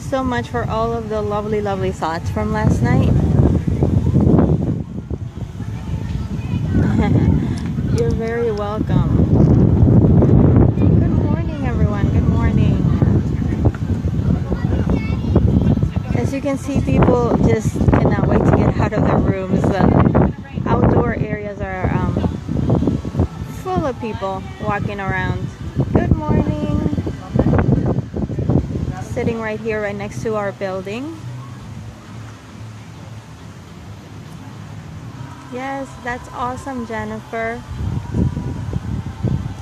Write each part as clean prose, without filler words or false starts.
So much for all of the lovely thoughts from last night. You're very welcome. Good morning, everyone. Good morning. As you can see, people just cannot wait to get out of their rooms. The outdoor areas are full of people walking around. Good morning. Sitting right here, right next to our building. Yes, that's awesome, Jennifer.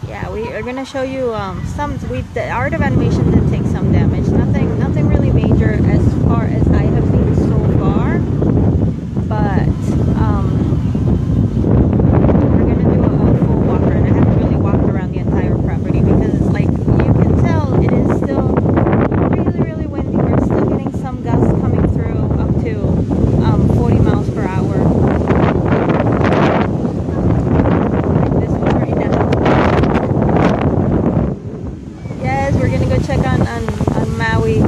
Yeah, we are gonna show you the art of animation did take some damage. Nothing really major as far as I have seen so far. But we're gonna do a full walk around. I haven't really walked around the entire property because it's like you can tell it is still really windy. We're still getting some gusts coming through up to 40 miles per hour. Like this one right now. Yes, we're gonna go check on Maui.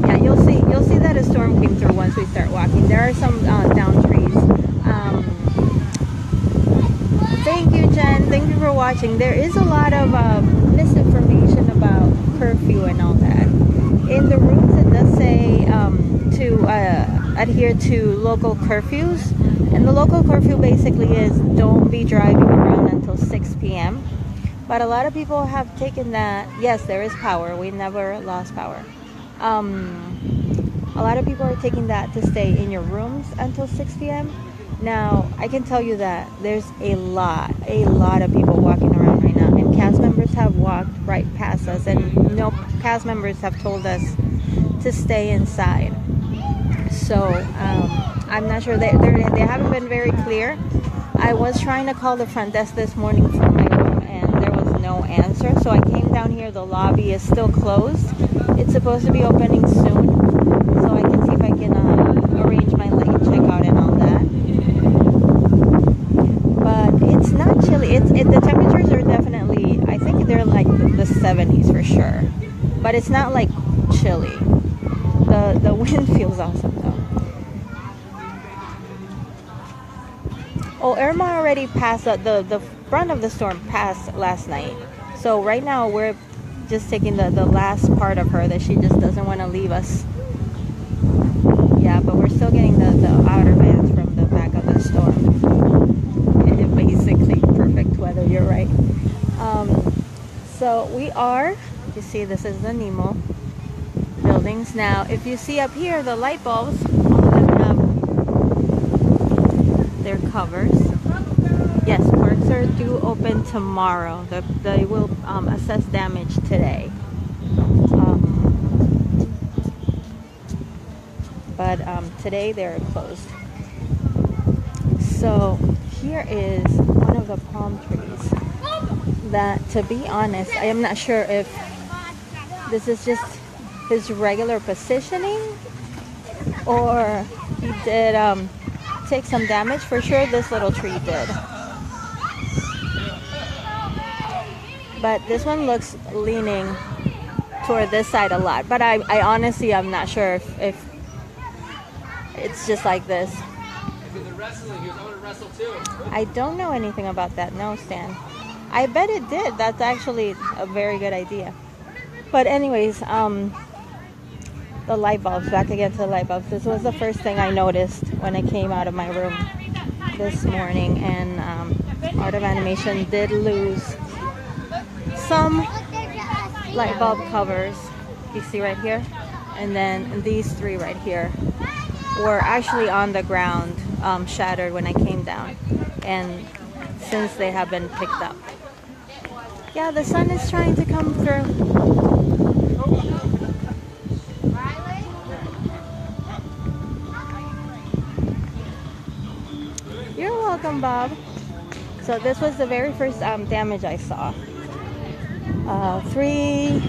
Yeah, you'll see that a storm came through once we start walking. There are some down trees. Thank you, Jen. Thank you for watching. There is a lot of misinformation about curfew and all that. In the rules, it does say to adhere to local curfews. And the local curfew basically is don't be driving around until 6 p.m. But a lot of people have taken that. Yes, there is power. We never lost power. A lot of people are taking that to stay in your rooms until 6 p.m. Now, I can tell you that there's a lot of people walking around right now, and cast members have walked right past us, and no cast members have told us to stay inside. So, I'm not sure, they haven't been very clear. I was trying to call the front desk this morning from my room, and there was no answer, so I came down here. The lobby is still closed. It's supposed to be opening soon, so I can see if I can arrange my late checkout and all that. But it's not chilly. The temperatures are definitely, I think they're like the 70s for sure. But it's not like chilly. The wind feels awesome though. Oh, Irma already passed, the front of the storm passed last night. So right now we're just taking the last part of her that she just doesn't want to leave us. Yeah, but we're still getting the outer bands from the back of the storm. Basically perfect weather, you're right. So we are, you see this is the Nemo buildings. Now if you see up here the light bulbs, all of them have their covers. Yes, parks are due open tomorrow. They will assess damage today. But today they're closed. So here is one of the palm trees that, to be honest, I am not sure if this is just his regular positioning or he did take some damage. For sure this little tree did. But this one looks leaning toward this side a lot. But I honestly, I'm not sure if it's just like this. I don't know anything about that. No, Stan. I bet it did. That's actually a very good idea. But anyways, the light bulbs, back again to the light bulbs. This was the first thing I noticed when I came out of my room this morning, and Art of Animation did lose some light bulb covers you see right here, and then these three right here were actually on the ground, shattered when I came down, and since they have been picked up. Yeah, the sun is trying to come through. You're welcome, Bob. So this was the very first damage I saw. Three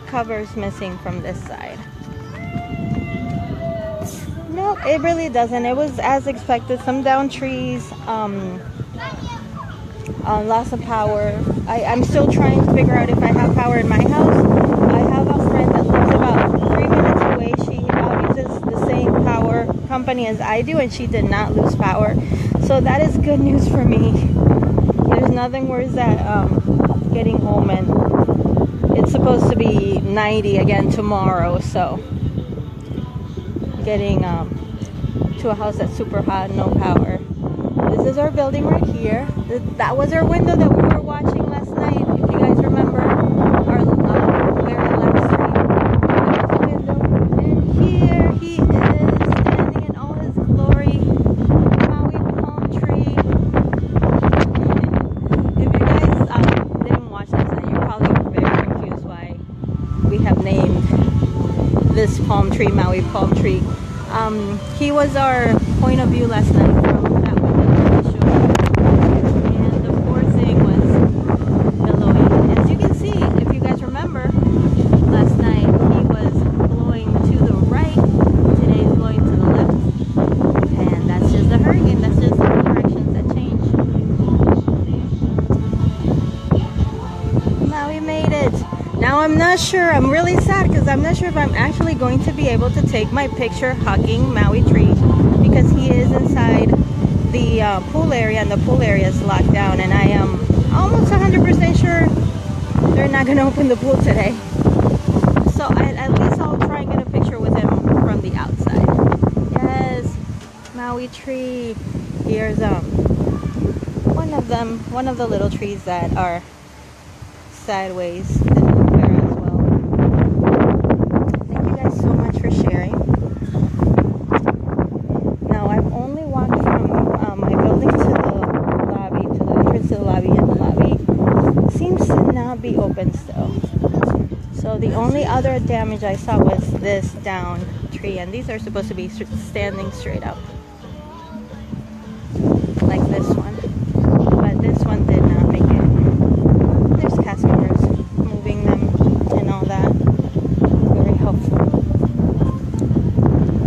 covers missing from this side. No, it really doesn't. It was as expected. Some downed trees, loss of power. I'm still trying to figure out if I have power in my house. I have a friend that lives about 3 minutes away. She uses the same power company as I do, and she did not lose power. So that is good news for me. There's nothing worse than getting home and it's supposed to be 90 again tomorrow. So getting to a house that's super hot, no power. This is our building right here. That was our window that we were watching last night. If you guys remember our very last stream, that was the window. And here he is standing in all his glory. Maui palm tree. If you guys didn't watch last night, you're probably very confused why we have named this palm tree Maui palm tree. He was our point of view last night from that window that I showed you. And the poor thing was billowing. As you can see, if you guys remember, last night he was blowing to the right. Today he's blowing to the left. And that's just a hurricane. That's just the directions that change. Maui made it. Now I'm not sure. I'm really sad because I'm not sure if I'm actually going to be able to take my picture hugging Maui tree, because he is inside the pool area, and the pool area is locked down, and I am almost 100% sure they're not going to open the pool today. So at least I'll try and get a picture with him from the outside. Yes, Maui tree. Here's one of the little trees that are sideways. Be open still. So the only other damage I saw was this down tree, and these are supposed to be standing straight up like this one, but this one did not make it. There's cast members moving them and all that. Very helpful.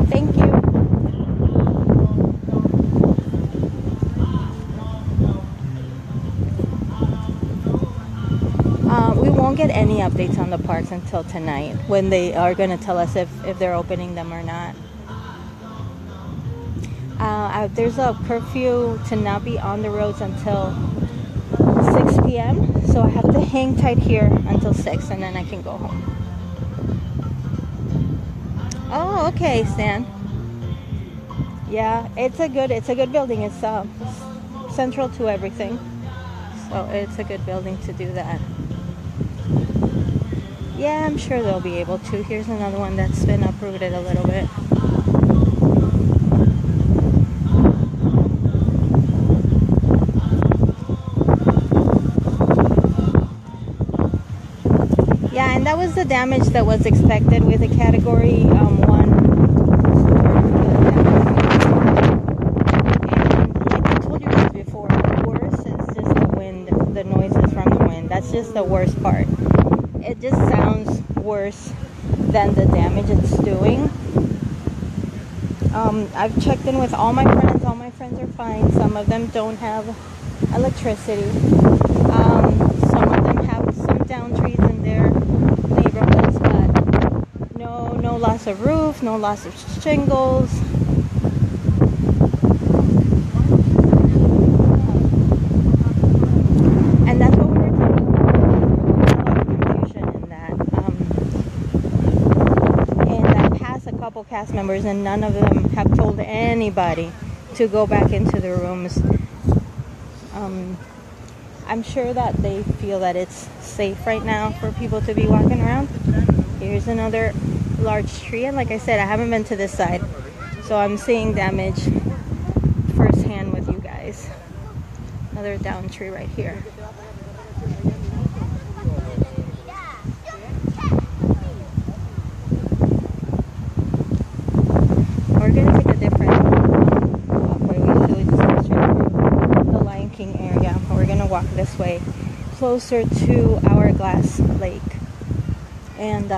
Thank you. We won't get any updates on the parks until tonight, when they are going to tell us if they're opening them or not. There's a curfew to not be on the roads until 6 p.m. So I have to hang tight here until 6, and then I can go home. Oh, okay, Stan. Yeah, it's a good building. It's central to everything, so it's a good building to do that. Yeah, I'm sure they'll be able to. Here's another one that's been uprooted a little bit. Yeah, and that was the damage that was expected with a Category 1 storm. And like I told you guys before, the worst is just the wind, the noises from the wind. That's just the worst part. It just sounds worse than the damage it's doing. I've checked in with all my friends. All my friends are fine. Some of them don't have electricity. Some of them have some down trees in their neighborhoods, but no loss of roof, no loss of shingles. And that's what we were talking about. A couple cast members, and none of them have told anybody to go back into the rooms. I'm sure that they feel that it's safe right now for people to be walking around. Here's another large tree, and like I said, I haven't been to this side, so I'm seeing damage firsthand with you guys. Another down tree right here. We're gonna take a different walkway. We usually just go straight through the Lion King area. We're gonna walk this way, closer to Hourglass Lake. And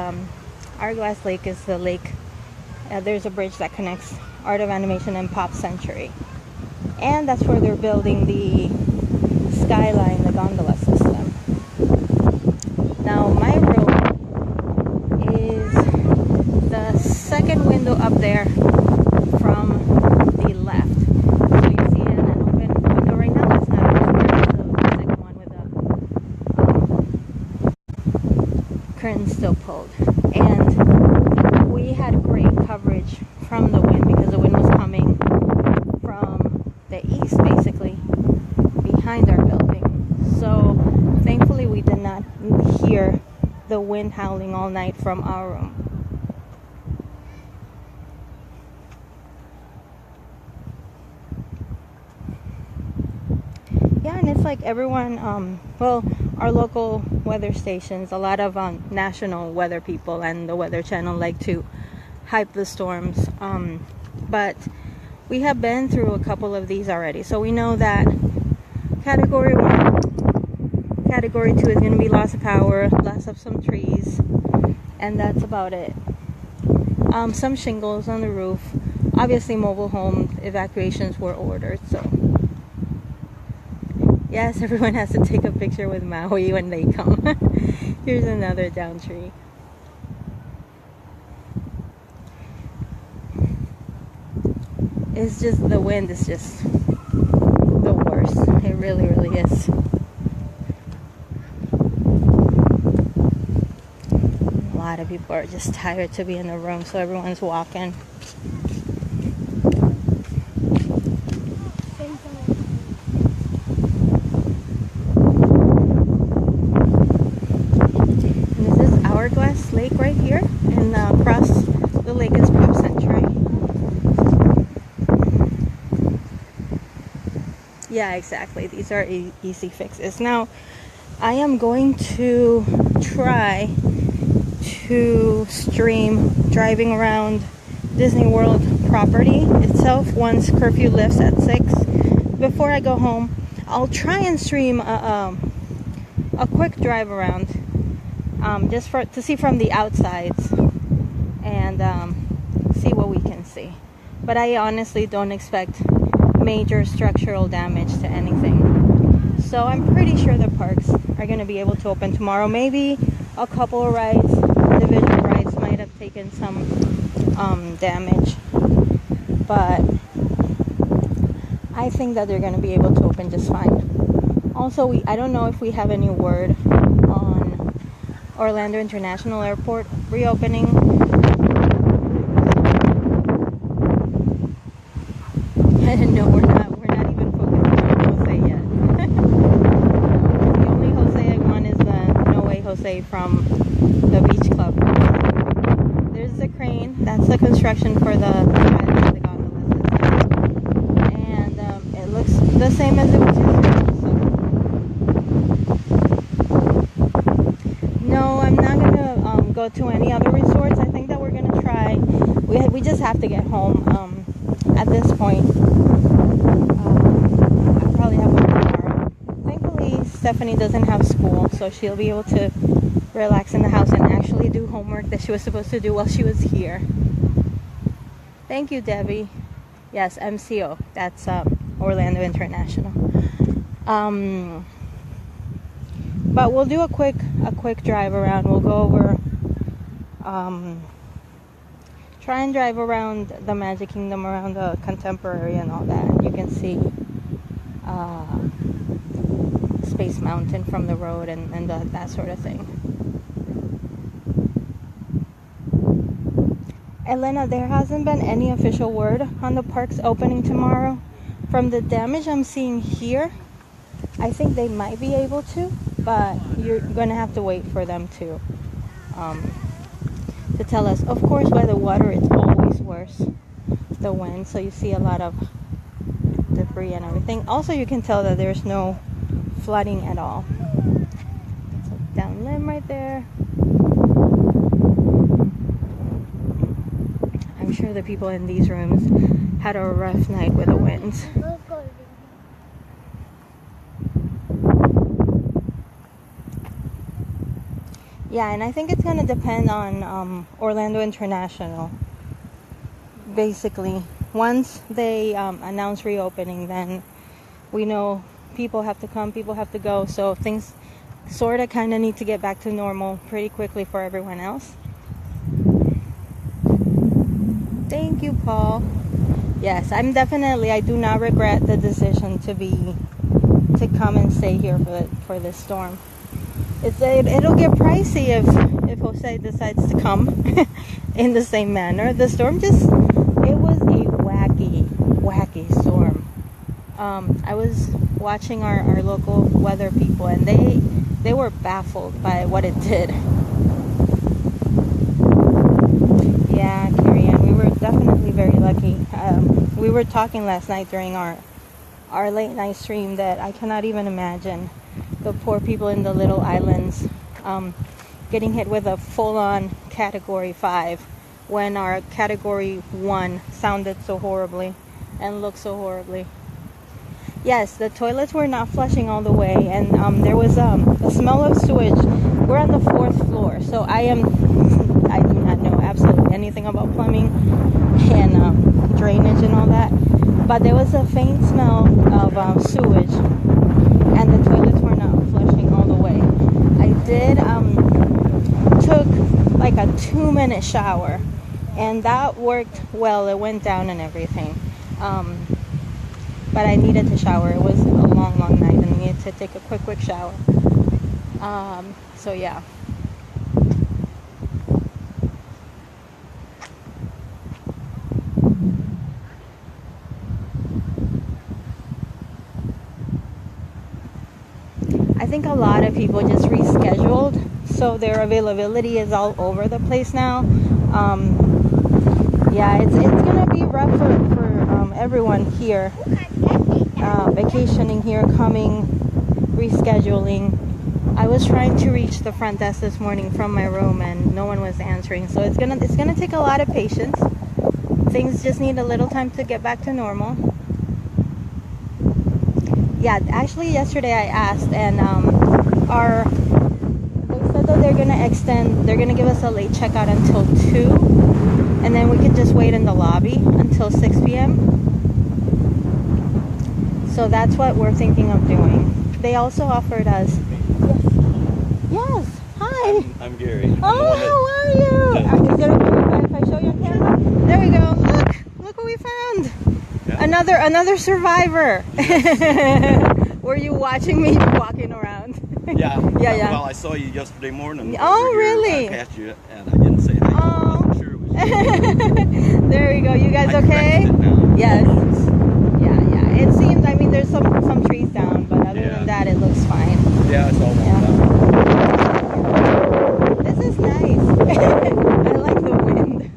Hourglass Lake is the lake. There's a bridge that connects Art of Animation and Pop Century, and that's where they're building the skyline, the gondola system. Now my room is the second window up there from the left. So you see an open window right now. That's not open. It's the second one with the curtain still pulled. And we had great coverage from the wind because the wind was coming from the east, basically, behind our building. So thankfully we did not hear the wind howling all night from our room. Yeah, and it's like everyone, well, our local weather stations, a lot of national weather people and the Weather Channel like to hype the storms. But we have been through a couple of these already. So we know that Category 1, Category 2 is going to be loss of power, loss of some trees, and that's about it. Some shingles on the roof. Obviously mobile home evacuations were ordered, so yes, everyone has to take a picture with Maui when they come. Here's another down tree. It's just, the wind is just the worst. It really, really is. A lot of people are just tired to be in the room, so everyone's walking. Hourglass Lake right here, and across the lake is Pop Century. Yeah, exactly. These are easy fixes. Now, I am going to try to stream driving around Disney World property itself once curfew lifts at 6. Before I go home, I'll try and stream a quick drive around. Just to see from the outsides and see what we can see. But I honestly don't expect major structural damage to anything. So I'm pretty sure the parks are going to be able to open tomorrow. Maybe a couple of rides, individual rides might have taken some damage. But I think that they're going to be able to open just fine. Also, I don't know if we have any word on Orlando International Airport reopening. No, we're not even focused on Jose yet. The only Jose I want is the No Way Jose from the beach club. There's the crane. That's the construction for the gondola system. And it looks the same as it was yesterday. No, I'm not going to go to any other resorts. I think that we're going to try. We just have to get home at this point. I'll probably have one tomorrow. Thankfully, Stephanie doesn't have school, so she'll be able to relax in the house and actually do homework that she was supposed to do while she was here. Thank you, Debbie. Yes, MCO. That's Orlando International. But we'll do a quick drive around. We'll go over, try and drive around the Magic Kingdom, around the Contemporary and all that. And you can see Space Mountain from the road and that sort of thing. Elena, there hasn't been any official word on the parks opening tomorrow. From the damage I'm seeing here, I think they might be able to, but you're going to have to wait for them to tell us. Of course, by the water, it's always worse, the wind, so you see a lot of debris and everything. Also, you can tell that there's no flooding at all. It's a down limb right there. I'm sure the people in these rooms had a rough night with the winds. Yeah, and I think it's going to depend on Orlando International. Basically, once they announce reopening, then we know people have to come, people have to go. So things sort of kind of need to get back to normal pretty quickly for everyone else. Thank you, Paul. Yes, I do not regret the decision to come and stay here for this storm. It'll get pricey if Jose decides to come in the same manner. The storm it was a wacky storm. I was watching our local weather people, and they were baffled by what it did. Yeah, Carrie Ann, we were definitely very lucky. We were talking last night during our late night stream that I cannot even imagine the poor people in the little islands getting hit with a full-on Category 5 when our Category 1 sounded so horribly and looked so horribly. Yes, the toilets were not flushing all the way, and there was a smell of sewage. We're on the 4th floor, so I do not know absolutely anything about plumbing and drainage and all that, but there was a faint smell of sewage, and the toilets were not flushing all the way. I took like a 2-minute shower, and that worked well. It went down and everything, but I needed to shower. It was a long night, and I needed to take a quick shower. So yeah. I think a lot of people just rescheduled, so their availability is all over the place now. Yeah, it's gonna be rough for everyone here. Vacationing here, coming, rescheduling. I was trying to reach the front desk this morning from my room, and no one was answering. So it's gonna take a lot of patience. Things just need a little time to get back to normal. Yeah, actually yesterday I asked, and they said that they're gonna give us a late checkout until 2, and then we could just wait in the lobby until 6 p.m. So that's what we're thinking of doing. They also offered us. Yes. Hi. I'm Gary. Oh, how are you? Is it okay if I show you on camera? There we go. Look what we found. Yeah. Another survivor. Yes. Were you watching me walking around? Yeah. Yeah. Well, I saw you yesterday morning. Oh, really? I passed you, and I didn't say hi. I wasn't sure it was you. There we go. You guys okay? It now. Yes. Yeah. It seems. I mean, there's some trees down, but other than that, it looks fine. Yeah, it's all warm down. This is nice. I like the wind.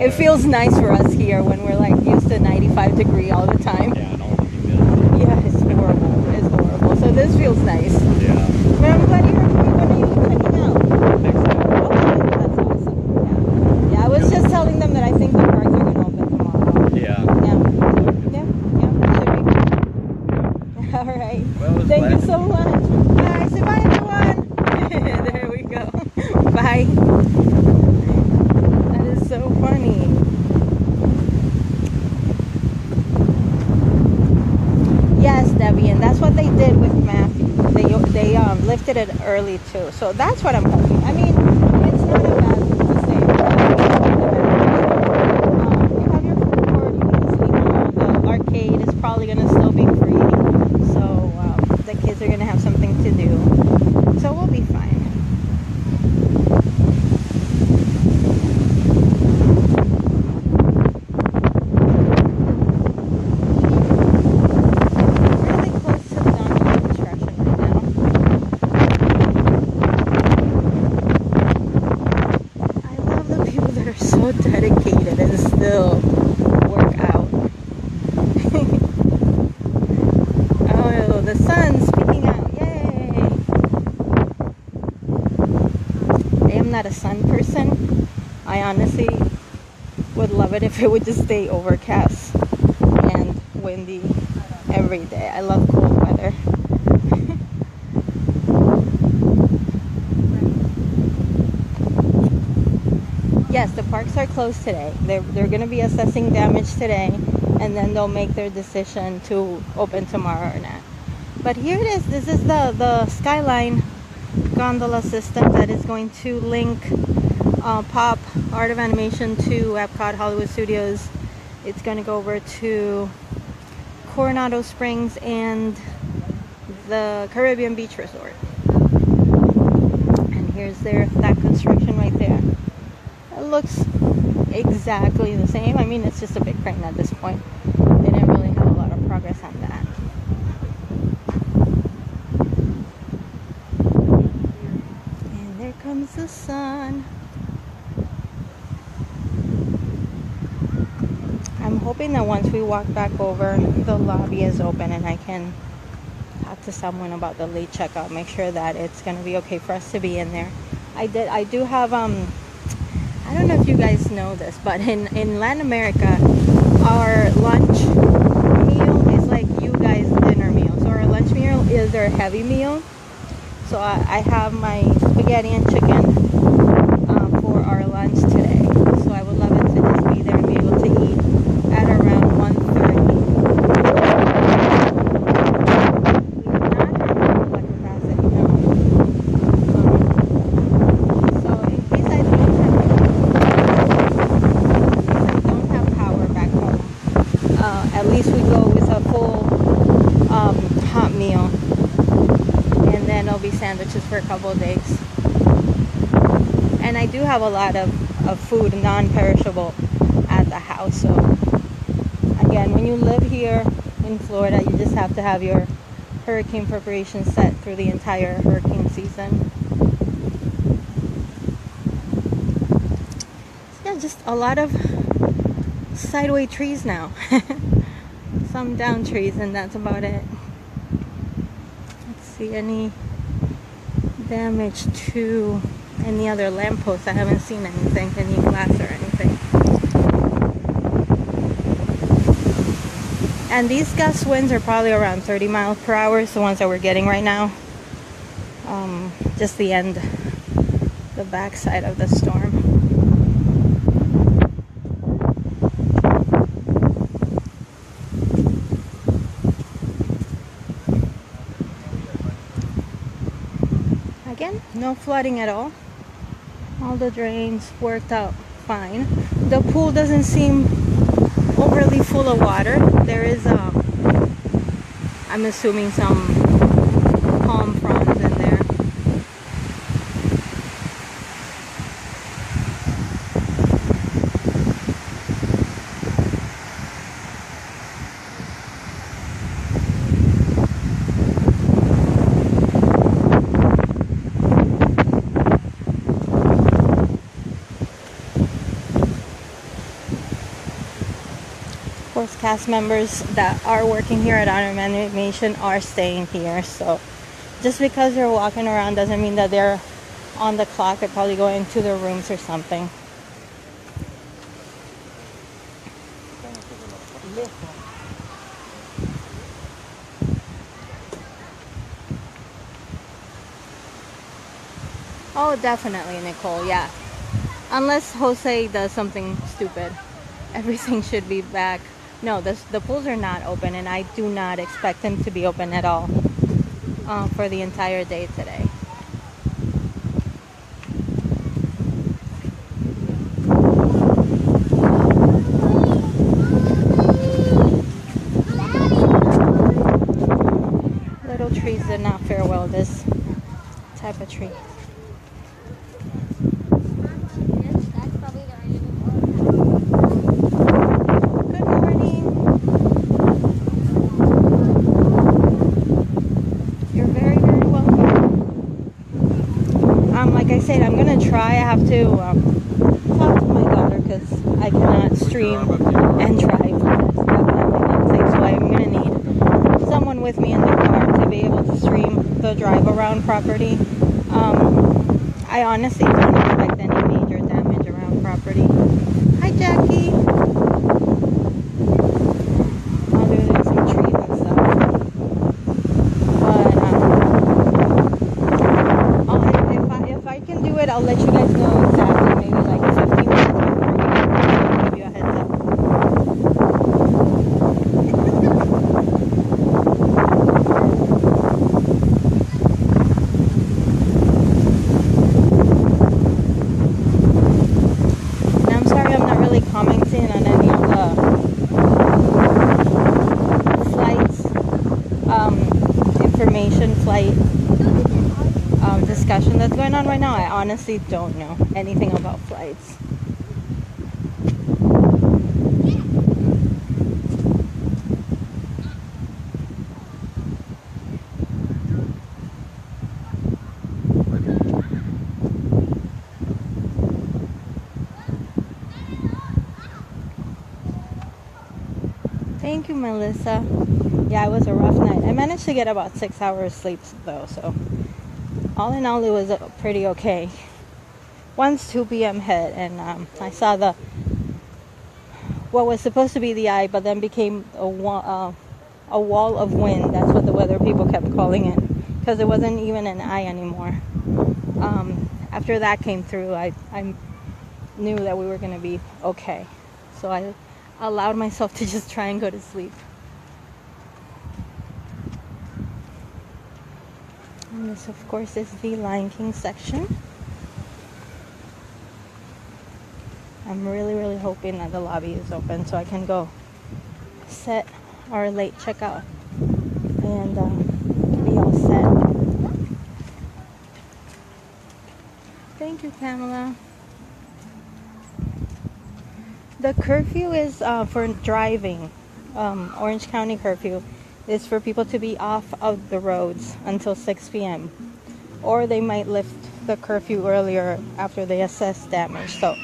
It feels nice for us here when we're used to 95 degree all the time. Yeah, and all the humidity. Yeah, it's horrible. So this feels nice. Yeah. But I'm glad you're here. When are you checking out? Next time. Okay, that's awesome. Yeah, I was just telling them that I think the parks are going to open tomorrow. Yeah. All right. Well, thank you so much. Bye. Say bye, everyone. There we go. Bye. That is so funny. Yes, Debbie, and that's what they did with Matthew. They lifted it early too. So that's what I'm hoping. I mean, it's not a bad thing to say. You have your food court, you can sleep on. The arcade is probably going to still be free. So the kids are going to have something to do. So we'll be fine. Really close to the Donald dedicated and still work out. Oh, the sun's peeking out. Yay! I am not a sun person. I honestly would love it if it would just stay overcast and windy every day. I love cold weather. Yes, the parks are closed today. They're going to be assessing damage today, and then they'll make their decision to open tomorrow or not. But here it is. This is the Skyline gondola system that is going to link Pop Art of Animation to Epcot Hollywood Studios. It's going to go over to Coronado Springs and the Caribbean Beach Resort. And here's that construction right there. It looks exactly the same. I mean, it's just a big crane at this point. They didn't really have a lot of progress on that. And there comes the sun. I'm hoping that once we walk back over, the lobby is open and I can talk to someone about the late checkout, make sure that it's going to be okay for us to be in there. I do have I don't know if you guys know this, but in Latin America, our lunch meal is like you guys' dinner meal. So our lunch meal is our heavy meal. So I have my spaghetti and chicken for our lunch today. So I would love it to just be there and be able to eat at around 1:30. We do not have blood capacity now. So in case I don't have power back home, at least we go with a full hot meal, and then it'll be sandwiches for a couple of days. And I do have a lot of food, non-perishable, at the house. So again, when you live here in Florida, you just have to have your hurricane preparation set through the entire hurricane season. So yeah, just a lot of sideway trees now. Some down trees, and that's about it. Let's see any damage to any other lampposts. I haven't seen anything, any glass or anything. And these gust winds are probably around 30 miles per hour, the ones that we're getting right now. Just the backside of the storm. Again, no flooding at all. All the drains worked out fine. The pool doesn't seem overly full of water. There is I'm assuming some palm fronds in there. Of course, cast members that are working here at Art of Animation are staying here. So just because they're walking around doesn't mean that they're on the clock. They're probably going to their rooms or something. Oh, definitely, Nicole. Yeah. Unless Jose does something stupid, everything should be back. No, the pools are not open, and I do not expect them to be open at all for the entire day today. Little trees did not fare well this type of tree. Like I said, I'm gonna try. I have to talk to my daughter because because I cannot stream and drive. That's definitely not safe. So I'm gonna need someone with me in the car to be able to stream the drive around property. I honestly don't expect any major damage around property. Hi, Jackie. Other than some trees and stuff. But if I can do it, I'll let you guys know exactly. Maybe like 15 minutes before we get there. I'll give you a heads up. And I'm sorry I'm not really commenting on any of the flights, information flight discussion that's going on right now. I honestly don't know anything about flights. Thank you, Melissa. Yeah, it was a rough night. I managed to get about 6 hours sleep though, so all in all, it was pretty okay. Once 2 p.m. hit, and I saw what was supposed to be the eye, but then became a wall of wind. That's what the weather people kept calling it, because it wasn't even an eye anymore. After that came through, I knew that we were going to be okay. So I allowed myself to just try and go to sleep. And this, of course, is the Lion King section. I'm really, really hoping that the lobby is open so I can go set our late checkout and be all set. Thank you, Pamela. The curfew is for driving. Orange County curfew is for people to be off of the roads until 6 p.m. Or they might lift the curfew earlier after they assess damage. So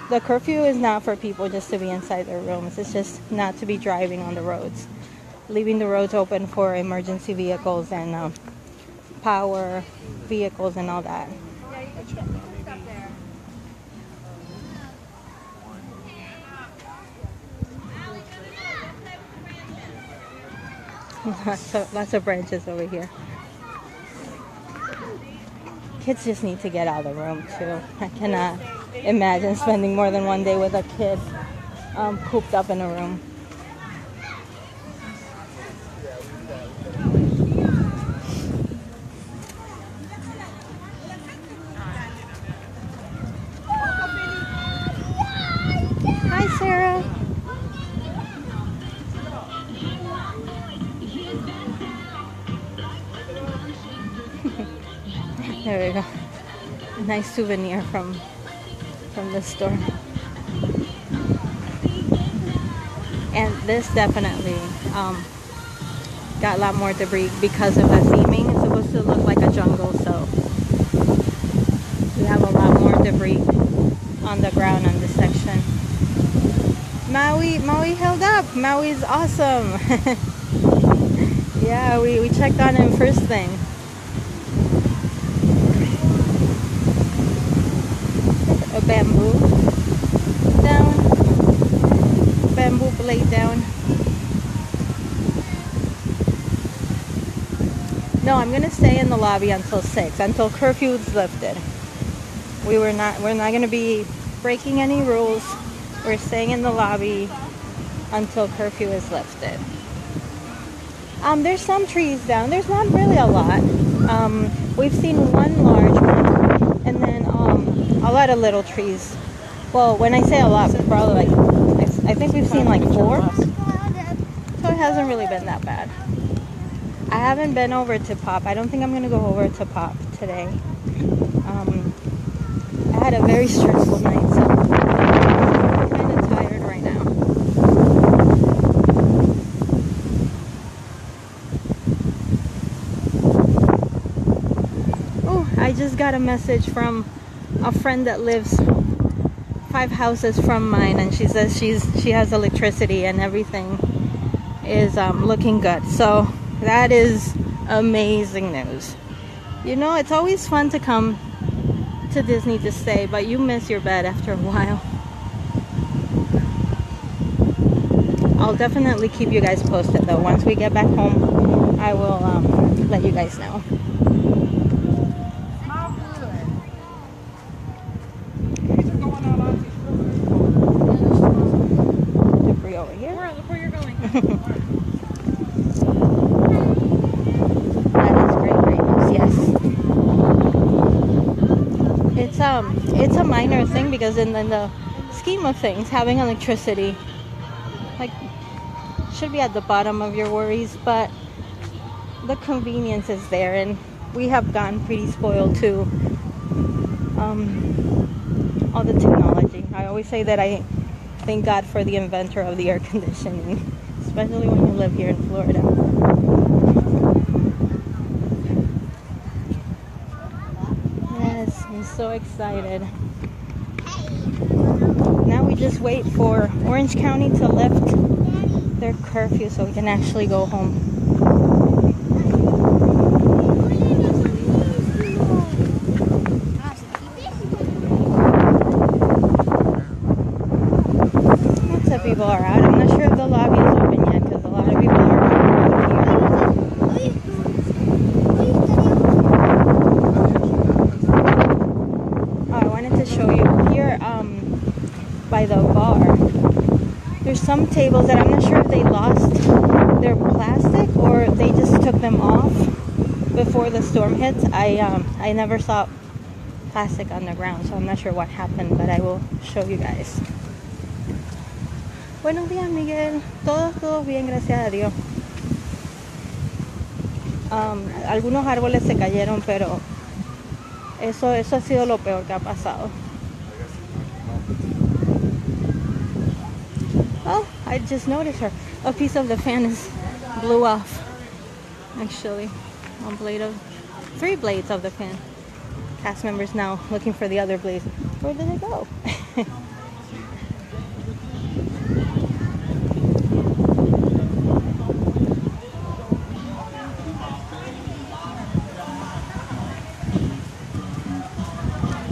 the curfew is not for people just to be inside their rooms. It's just not to be driving on the roads. Leaving the roads open for emergency vehicles and power vehicles and all that. Lots of branches over here. Kids just need to get out of the room too. I cannot imagine spending more than one day with a kid cooped up in a room. Hi, Sarah. There we go. A nice souvenir from the store. And this definitely got a lot more debris because of the theming. It's supposed to look like a jungle, so we have a lot more debris on the ground on this section. Maui held up. Maui's awesome. Yeah, we checked on him first thing. A bamboo down, bamboo blade down. No, I'm gonna stay in the lobby until 6, until curfew is lifted. We're not gonna be breaking any rules. We're staying in the lobby until curfew is lifted. There's some trees down. There's not really a lot. We've seen one large one, and then a lot of little trees. Well, when I say a lot, probably like I think we've seen like 4. So it hasn't really been that bad. I haven't been over to Pop. I don't think I'm gonna go over to Pop today. I had a very stressful night, so I'm kind of tired right now. Oh, I just got a message from a friend that lives 5 houses from mine, and she says she has electricity and everything is looking good. So that is amazing news. You know, it's always fun to come to Disney to stay, but you miss your bed after a while. I'll definitely keep you guys posted though. Once we get back home, I will let you guys know. Debris over here. Look where you're going. That is great news, yes. It's a minor thing because in the scheme of things, having electricity like should be at the bottom of your worries, but the convenience is there, and we have gotten pretty spoiled too. All the technology. I always say that I thank God for the inventor of the air conditioning, especially when you live here in Florida. Yes, I'm so excited. Now we just wait for Orange County to lift their curfew so we can actually go home. Lots of people are out. I'm not sure if the lobby is open yet because a lot of people are out here. Oh, I wanted to show you here by the bar. There's some tables that I'm not sure if they lost their plastic or they just took them off before the storm hits. I never saw plastic on the ground, so I'm not sure what happened, but I will show you guys. Buenos días, Miguel. Todo bien, gracias a Dios. Algunos árboles se cayeron, pero eso ha sido lo peor que ha pasado. Oh, I just noticed her. A piece of the fan blew off. Actually, three blades of the fan. Cast members now looking for the other blades. Where did it go?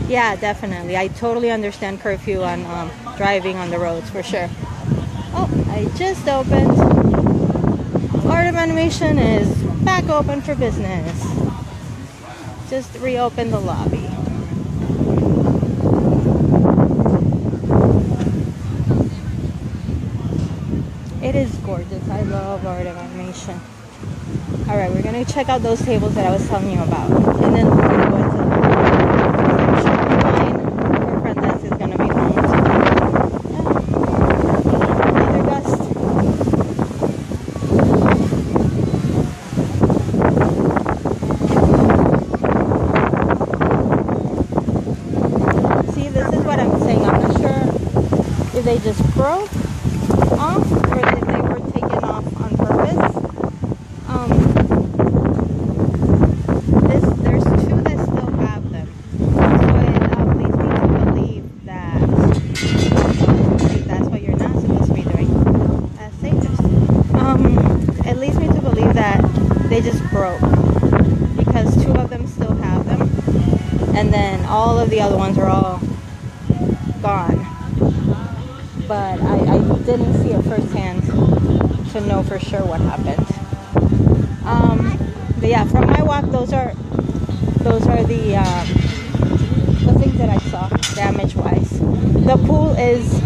Yeah, definitely. I totally understand curfew on driving on the roads for sure. Oh, I just opened. Art of Animation is back open for business. Just reopened the lobby. It is gorgeous. I love Art of Animation. Alright, we're going to check out those tables that I was telling you about. And then we're going to go into the line. Her front desk is going to be home too. They just broke off or that they were taken off on purpose. There's two that still have them, so it leads me to believe that that's what you're not supposed to be doing as safest. It leads me to believe that they just broke because two of them still have them, and then all of the other ones are all gone. But I didn't see it firsthand to know for sure what happened. But yeah, from my walk, those are the things that I saw damage-wise. The pool is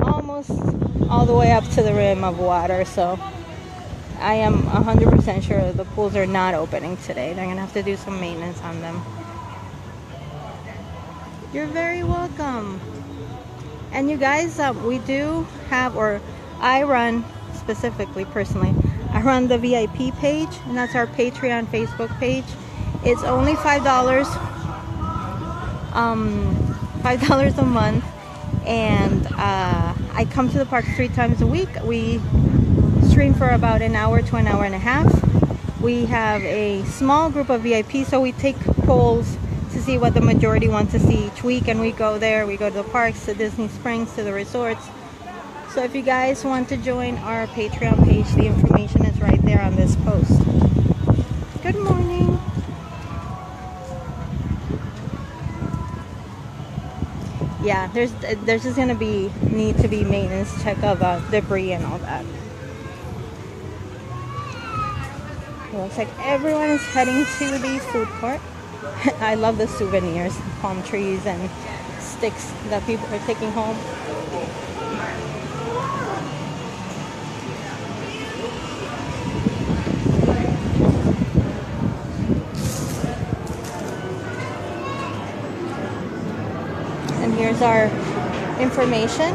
almost all the way up to the rim of water, so I am 100% sure the pools are not opening today. They're gonna have to do some maintenance on them. You're very welcome. And you guys, we do have, or I run specifically, personally, I run the VIP page, and that's our Patreon Facebook page. It's only $5, $5 a month, and I come to the park 3 times a week. We stream for about an hour to an hour and a half. We have a small group of VIPs, so we take polls to see what the majority wants to see each week, and we go there. We go to the parks, to Disney Springs, to the resorts. So if you guys want to join our Patreon page, the information is right there on this post. Good morning. Yeah, there's just gonna need to be maintenance check of debris and all that. It looks like everyone is heading to the food court. I love the souvenirs, palm trees and sticks that people are taking home. And here's our information.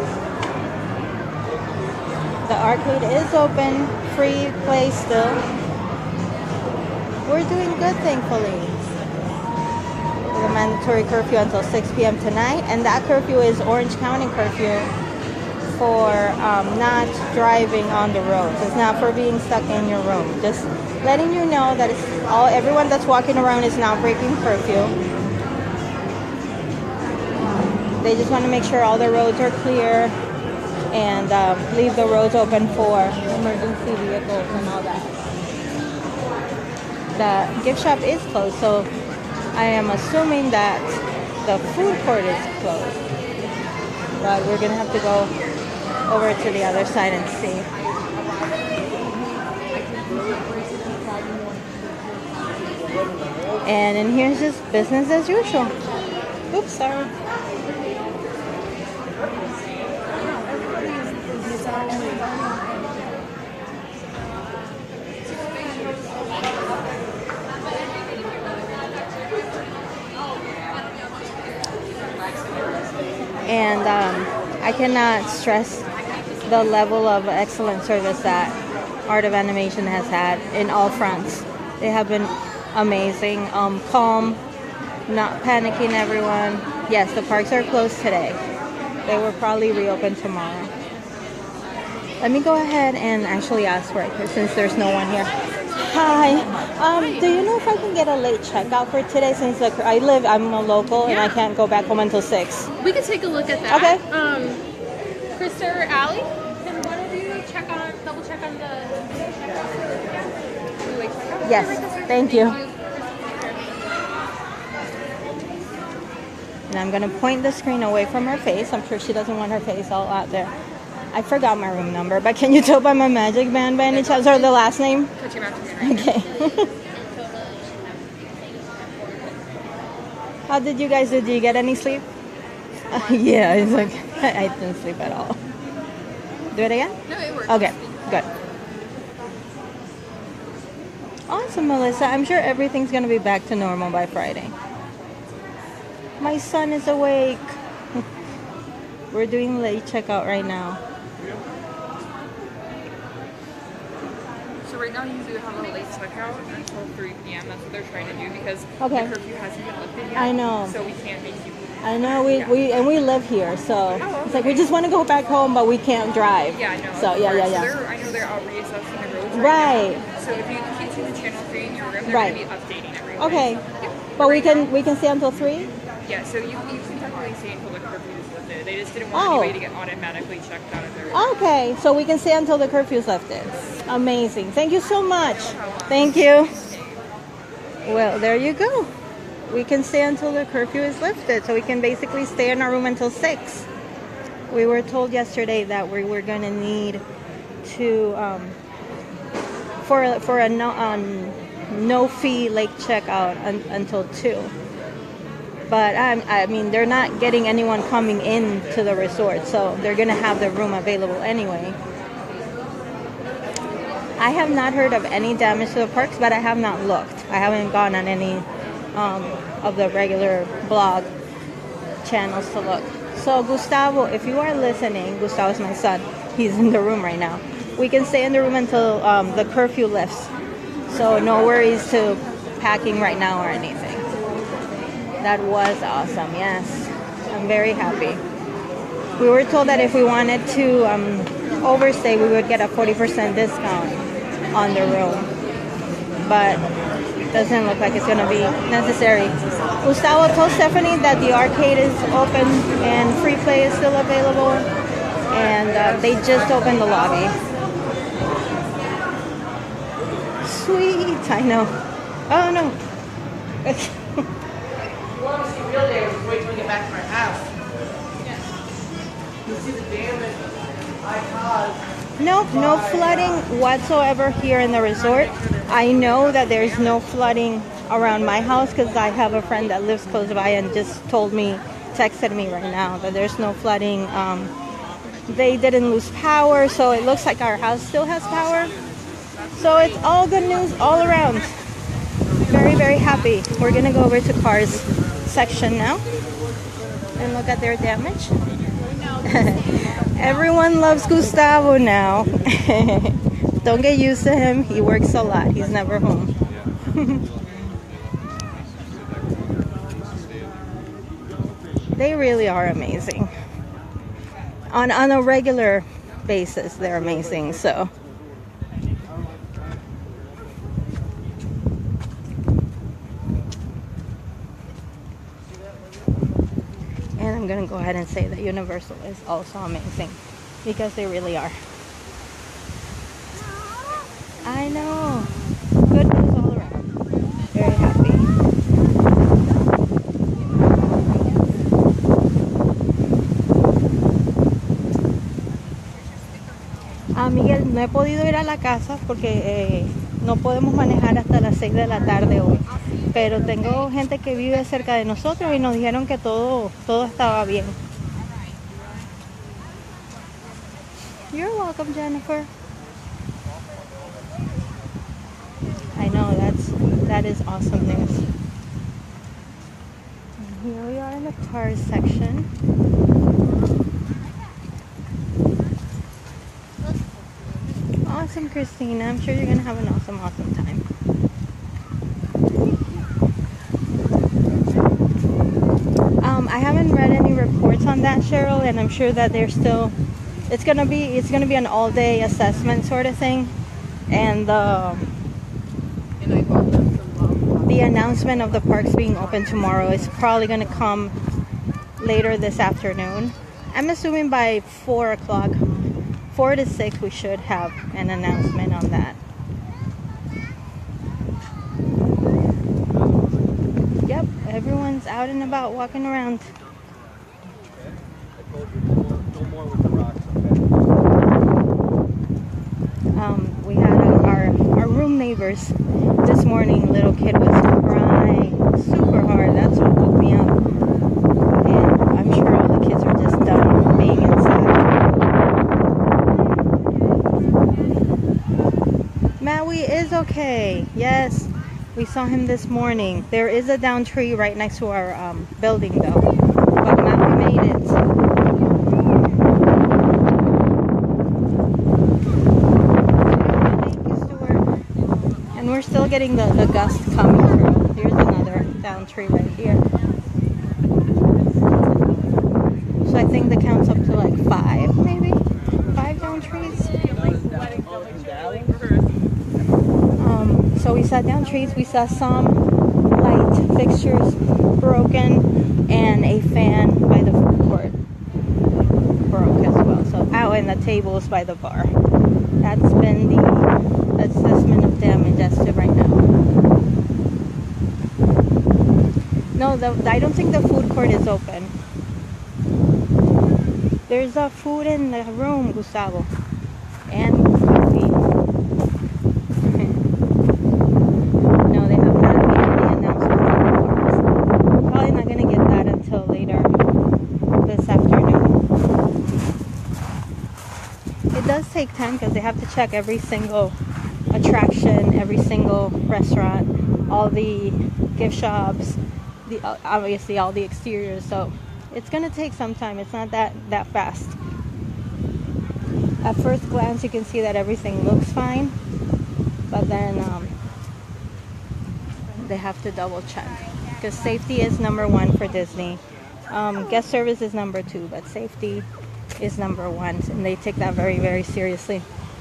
The arcade is open, free play still. We're doing good, thankfully. With a mandatory curfew until 6 p.m. tonight, and that curfew is Orange County curfew for not driving on the roads. It's not for being stuck in your room. Just letting you know that everyone that's walking around is now breaking curfew. They just want to make sure all the roads are clear and leave the roads open for emergency vehicles and all that. The gift shop is closed, so I am assuming that the food court is closed. But we're going to have to go over to the other side and see. And in here's just business as usual. Oops, sorry. And I cannot stress the level of excellent service that Art of Animation has had in all fronts. They have been amazing, calm, not panicking everyone. Yes, the parks are closed today. They will probably reopen tomorrow. Let me go ahead and actually ask right here since there's no one here. Hi, do you know if I can get a late checkout for today since I'm a local and I can't go back home until 6? We could take a look at that. Okay. Krista or Allie, can one of you double check on the late checkout? Yes, thank you. And I'm gonna point the screen away from her face. I'm sure she doesn't want her face all out there. I forgot my room number, but can you tell by my magic band by any chance or the last name? Okay. How did you guys do? Did you get any sleep? Yeah, it's like I didn't sleep at all. Do it again? No, it worked. Okay, good. Awesome, Melissa. I'm sure everything's gonna be back to normal by Friday. My son is awake. We're doing late checkout right now. So right now you do have a late checkout until 3 p.m. That's what they're trying to do because Okay. the curfew hasn't been lifted yet. I know. So we can't make you. I know we live here, so it's like we just want to go back home, but we can't drive. Yeah, I know. So yeah. I know they're out reassessing the roads Right. now. So if you can't see the channel 3 in your room, they're Right. going to be updating everything. Okay, Yeah. but Right now- we can stay until 3. Yeah, so you can technically stay until the curfew is lifted. They just didn't want Oh. anybody to get automatically checked out of their room. Okay, so we can stay until the curfew's lifted. Amazing. Thank you so much. Thank you. Well, there you go. We can stay until the curfew is lifted, so we can basically stay in our room until 6. We were told yesterday that we were going to need to for a no fee late checkout until 2. But I mean, they're not getting anyone coming in to the resort, so they're going to have the room available anyway. I have not heard of any damage to the parks, but I have not looked. I haven't gone on any of the regular blog channels to look. So Gustavo, if you are listening, Gustavo's my son. He's in the room right now. We can stay in the room until the curfew lifts. So no worries to packing right now or anything. That was awesome, yes. I'm very happy. We were told that if we wanted to overstay, we would get a 40% discount on the room. But doesn't look like it's gonna be necessary. Gustavo told Stephanie that the arcade is open and free play is still available, and they just opened the lobby. Sweet, I know. Oh no. Wait till we get back to our house. You see the damage I caused. Nope, no flooding whatsoever here in the resort. I know that there's no flooding around my house because I have a friend that lives close by and just texted me right now that there's no flooding. They didn't lose power, so it looks like our house still has power. So it's all good news all around. Very, very happy. We're gonna go over to cars section now and look at their damage. Everyone loves Gustavo now. Don't get used to him. He works a lot. He's never home. They really are amazing. On a regular basis, they're amazing. So. And I'm going to go ahead and say that Universal is also amazing because they really are. I know. Good news all around. Very happy. Miguel, no he podido ir a la casa porque no podemos manejar hasta las 6 de la tarde hoy. Pero tengo gente que vive cerca de nosotros y nos dijeron que todo estaba bien. You're welcome, Jennifer. I know that is awesome news. And here we are in the cars section. Awesome, Christina. I'm sure you're gonna have an awesome time. I haven't read any reports on that, Cheryl, and I'm sure that they're still. It's gonna be an all-day assessment sort of thing, and the announcement of the parks being open tomorrow is probably gonna come later this afternoon. I'm assuming by 4 o'clock, 4 to 6, we should have an announcement on that. Yep, everyone's out and about walking around. We had our room neighbors this morning. Little kid was crying super hard. That's what woke me up. And I'm sure all the kids are just done being inside. Maui is okay. Yes. We saw him this morning. There is a down tree right next to our building though. But Maui made it. Thank you, Stuart. And we're still getting the gust coming through. Here's another down tree right here. So I think the count's up to like 5 maybe? 5 down trees. So we saw down trees, we saw some light fixtures broken, and a fan by the food court broke as well. So and the tables by the bar. That's been the assessment of damage as to right now. No, I don't think the food court is open. There's food in the room, Gustavo, and coffee. Take time because they have to check every single attraction, every single restaurant, all the gift shops, obviously all the exteriors. So it's gonna take some time. It's not that fast. At first glance, you can see that everything looks fine, but then they have to double check because safety is number 1 for Disney. Guest service is number 2, but safety is number 1, and they take that very, very seriously.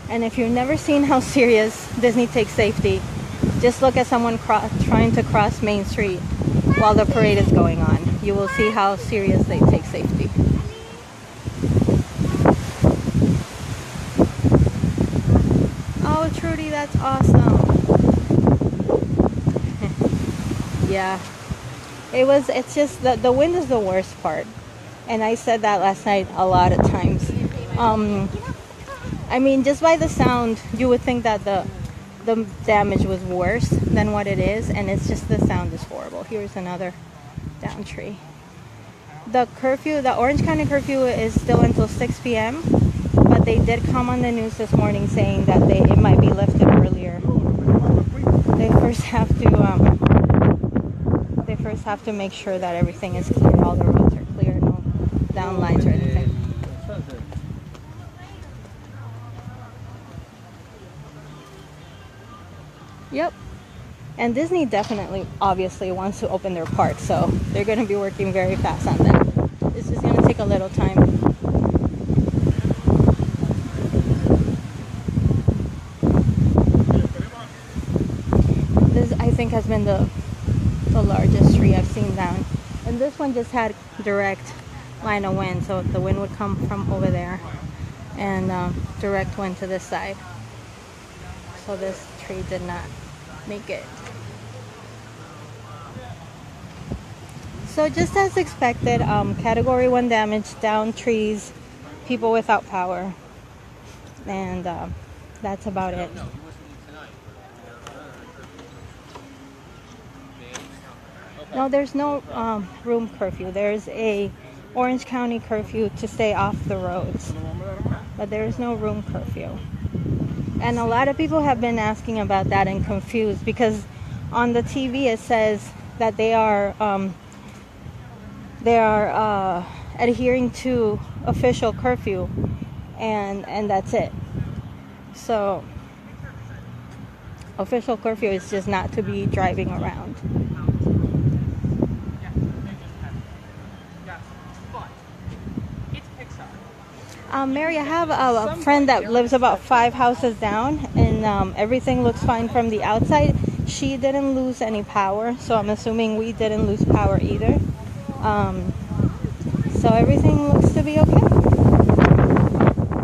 And if you've never seen how serious Disney takes safety, Just look at someone trying to cross Main Street while the parade is going on. You will see how serious they take safety. Oh, Trudy, that's awesome. Yeah. It's just that the wind is the worst part. And I said that last night a lot of times. I mean, just by the sound, you would think that the damage was worse than what it is, and it's just the sound is horrible. Here's another down tree. The curfew, the Orange County curfew, is still until 6 p.m., but they did come on the news this morning saying that it might be lifted earlier. They first have to make sure that everything is clear, all the roads are clear, no down lines or anything. Yep. And Disney definitely, obviously, wants to open their park, so they're going to be working very fast on that. This is going to take a little time. This, I think, has been the largest tree I've seen down. And this one just had direct line of wind, so the wind would come from over there and direct wind to this side. So this tree did not make it. So just as expected, category 1 damage, down trees, people without power, and that's about it. No, there's no room curfew. There's a Orange County curfew to stay off the roads, but there is no room curfew. And a lot of people have been asking about that and confused, because on the TV it says that they are adhering to official curfew, and that's it. So official curfew is just not to be driving around. Mary, I have a friend that lives about 5 houses down, and everything looks fine from the outside. She didn't lose any power, so I'm assuming we didn't lose power either. So everything looks to be okay.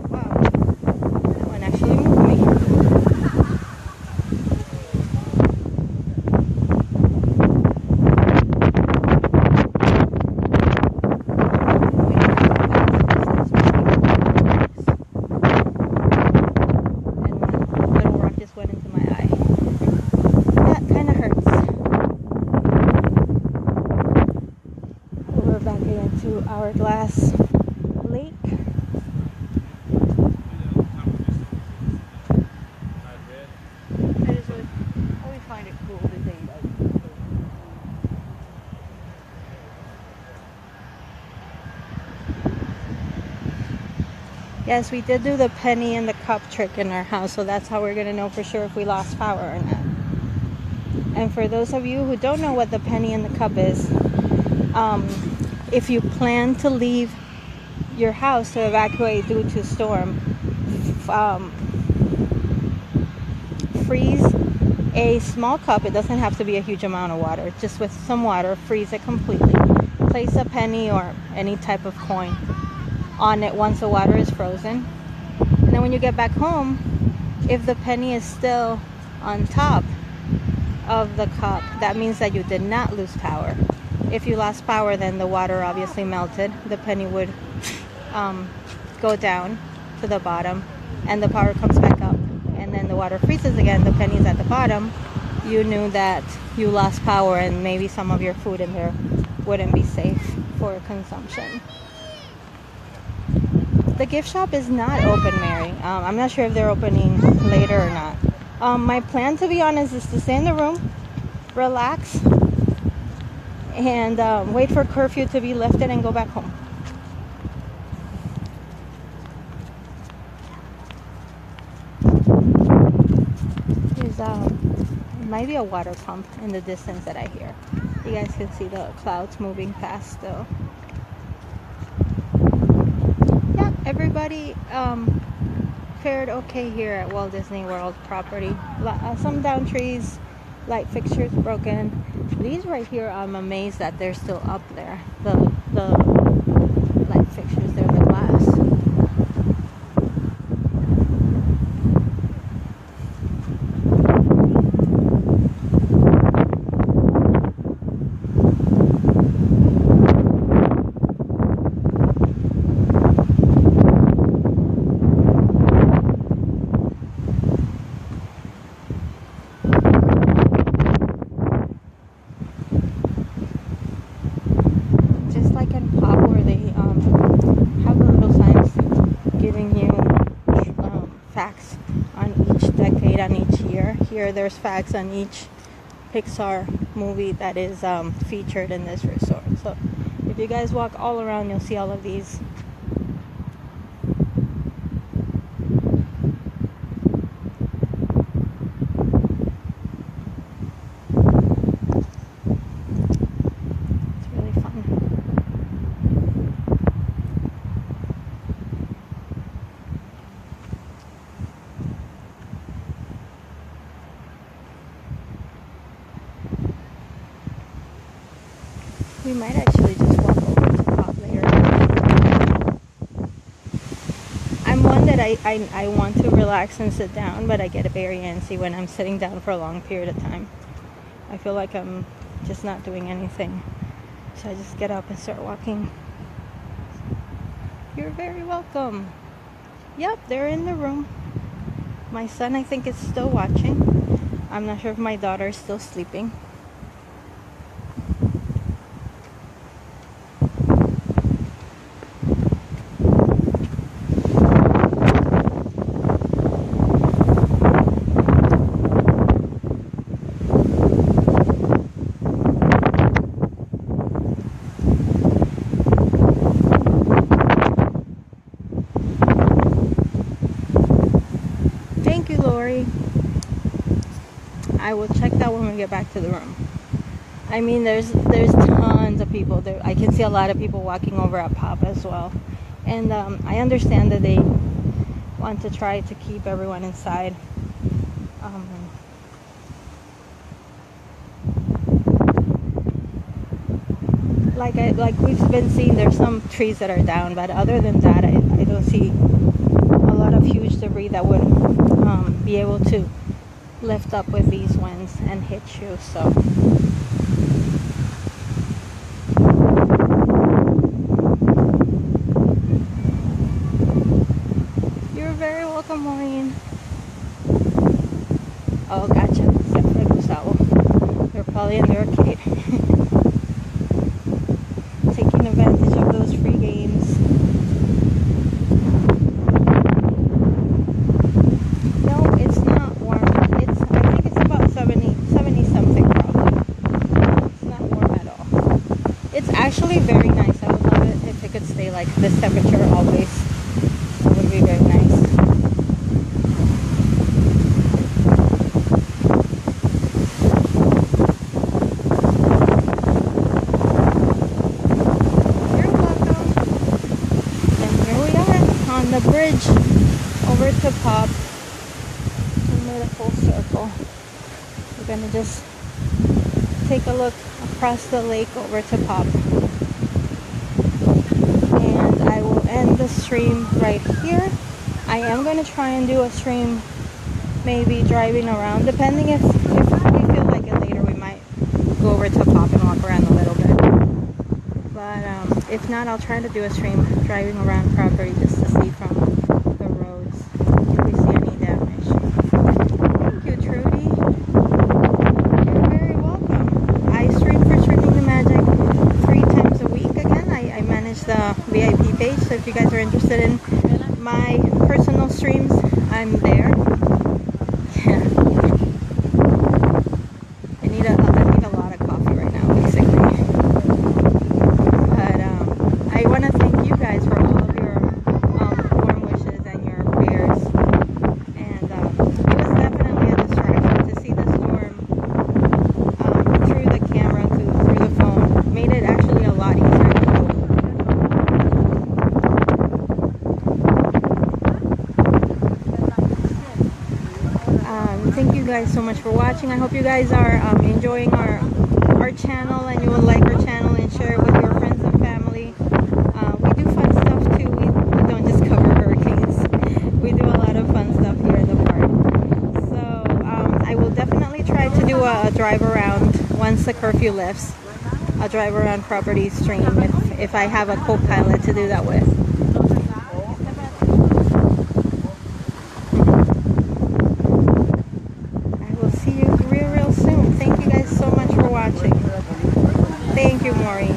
Wow, that one actually moved me. Hourglass Lake. I just always find it cool to think of. Yes, we did do the penny in the cup trick in our house, so that's how we're going to know for sure if we lost power or not. And for those of you who don't know what the penny in the cup is, if you plan to leave your house to evacuate due to storm, freeze a small cup. It doesn't have to be a huge amount of water. Just with some water, freeze it completely. Place a penny or any type of coin on it once the water is frozen. And then when you get back home, if the penny is still on top of the cup, that means that you did not lose power. If you lost power, then the water obviously melted. The penny would go down to the bottom, and the power comes back up. And then the water freezes again. The penny's at the bottom. You knew that you lost power, and maybe some of your food in there wouldn't be safe for consumption. The gift shop is not open, Mary. I'm not sure if they're opening later or not. My plan, to be honest, is to stay in the room, relax, and wait for curfew to be lifted and go back home. There's it might be a water pump in the distance that I hear. You guys can see the clouds moving past still. Yeah, everybody fared okay here at Walt Disney World property. Some down trees, light fixtures broken. These right here, I'm amazed that they're still up there. The light fixtures, they're the glass. Just like in Pop, where they have the little signs giving you facts on each decade, on each year. Here, there's facts on each Pixar movie that is featured in this resort. So, if you guys walk all around, you'll see all of these. It's really fun. We might actually just walk over to Pop later. I'm one that I want to relax and sit down, but I get very antsy when I'm sitting down for a long period of time. I feel like I'm just not doing anything. So I just get up and start walking. You're very welcome. Yep, they're in the room. My son, I think, is still watching. I'm not sure if my daughter is still sleeping. Thank you, Lori. I will check that when we get back to the room. I mean, there's tons of people there. I can see a lot of people walking over at Pop as well. And I understand that they want to try to keep everyone inside. Like we've been seeing, there's some trees that are down, but other than that, I don't see a lot of huge debris that would be able to lift up with these winds and hit you. So you're very welcome, Maureen. Oh, gotcha. Siempre Gustavo. They're probably in the arcade. Taking advantage of those free games. No, it's not warm. I think it's about 70 something probably. It's not warm at all. It's actually very nice. I would love it if it could stay like this temperature always. It would be very nice. The bridge over to Pop. We made a full circle. We're gonna just take a look across the lake over to Pop, and I will end the stream right here. I am gonna try and do a stream maybe driving around, depending if we feel like it later. We might go over to Pop and walk around a little bit, but if not, I'll try to do a stream driving around property just to see from the roads if we see any damage. Thank you, Trudy. You're very welcome. I stream for Streaming the Magic 3 times a week. Again, I manage the VIP page, so if you guys are interested in my personal streams, I'm there. Yeah. I need a lot of coffee right now, basically. I want to thank you guys for all of your warm wishes and your prayers. And it was definitely a distraction to see the storm through the camera, through the phone. Made it actually a lot easier to go. guys so much for watching. I hope you guys are enjoying our channel, and you will like our channel and share it with your friends and family. We do fun stuff too. We don't just cover hurricanes. We do a lot of fun stuff here in the park. So I will definitely try to do a drive around once the curfew lifts. I'll drive around Property Stream if I have a co-pilot to do that with. I will see you real soon. Thank you guys so much for watching. Thank you, Maureen.